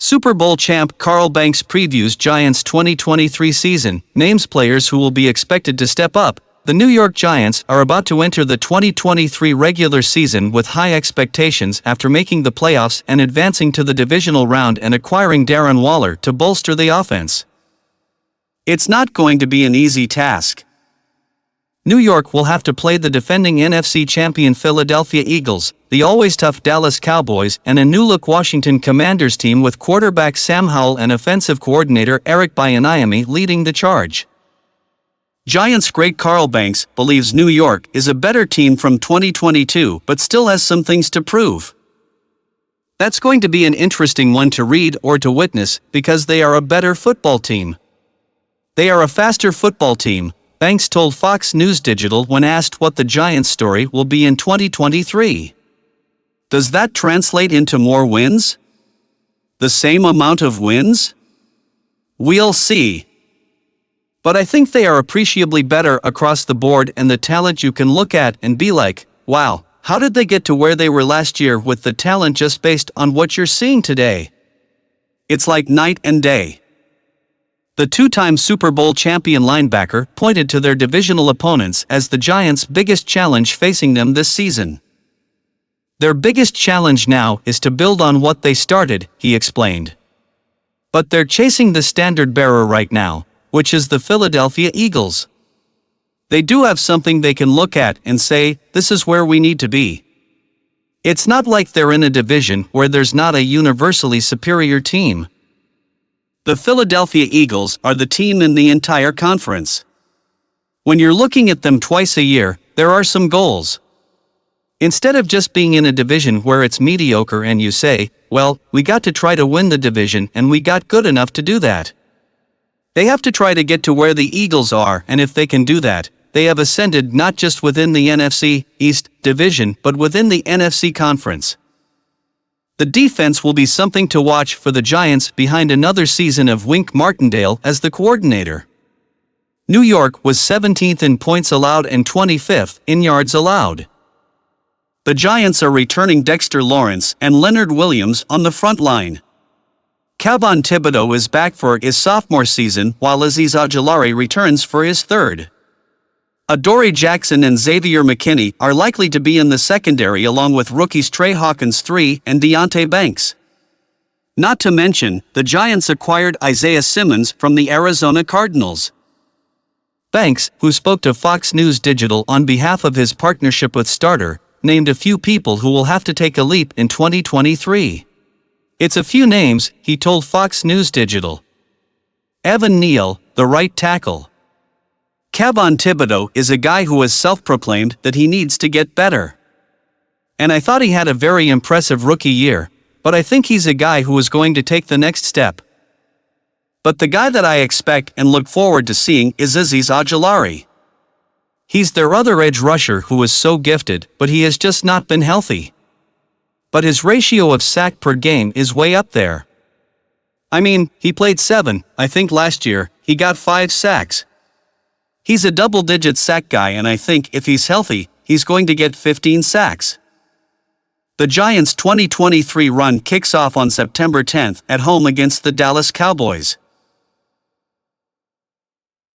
Super Bowl champ Carl Banks previews Giants' 2023 season, names players who will be expected to step up. The New York Giants are about to enter the 2023 regular season with high expectations after making the playoffs and advancing to the divisional round and acquiring Darren Waller to bolster the offense. It's not going to be an easy task. New York will have to play the defending NFC champion Philadelphia Eagles, the always tough Dallas Cowboys, and a new-look Washington Commanders team with quarterback Sam Howell and offensive coordinator Eric Bieniemy leading the charge. Giants great Carl Banks believes New York is a better team from 2022 but still has some things to prove. That's going to be an interesting one to read or to witness because they are a better football team. They are a faster football team, Banks told Fox News Digital when asked what the Giants' story will be in 2023. Does that translate into more wins? The same amount of wins? We'll see. But I think they are appreciably better across the board, and the talent you can look at and be like, wow, how did they get to where they were last year with the talent just based on what you're seeing today? It's like night and day. The two-time Super Bowl champion linebacker pointed to their divisional opponents as the Giants' biggest challenge facing them this season. Their biggest challenge now is to build on what they started, he explained. But they're chasing the standard bearer right now, which is the Philadelphia Eagles. They do have something they can look at and say, this is where we need to be. It's not like they're in a division where there's not a universally superior team. The Philadelphia Eagles are the team in the entire conference. When you're looking at them twice a year, there are some goals. Instead of just being in a division where it's mediocre and you say, well, we got to try to win the division and we got good enough to do that. They have to try to get to where the Eagles are, and if they can do that, they have ascended not just within the NFC East division but within the NFC conference. The defense will be something to watch for the Giants behind another season of Wink Martindale as the coordinator. New York was 17th in points allowed and 25th in yards allowed. The Giants are returning Dexter Lawrence and Leonard Williams on the front line. Kayvon Thibodeaux is back for his sophomore season while Azeez Ojulari returns for his third. Adoree Jackson and Xavier McKinney are likely to be in the secondary along with rookies Trey Hawkins III and Deonte Banks. Not to mention, the Giants acquired Isaiah Simmons from the Arizona Cardinals. Banks, who spoke to Fox News Digital on behalf of his partnership with Starter, named a few people who will have to take a leap in 2023. It's a few names, he told Fox News Digital. Evan Neal, the right tackle. Kayvon Thibodeaux is a guy who has self-proclaimed that he needs to get better. And I thought he had a very impressive rookie year, but I think he's a guy who is going to take the next step. But the guy that I expect and look forward to seeing is Azeez Ojulari. He's their other edge rusher who is so gifted, but he has just not been healthy. But his ratio of sack per game is way up there. I mean, he played 7, I think last year, he got 5 sacks. He's a double-digit sack guy, and I think if he's healthy, he's going to get 15 sacks. The Giants' 2023 run kicks off on September 10th at home against the Dallas Cowboys.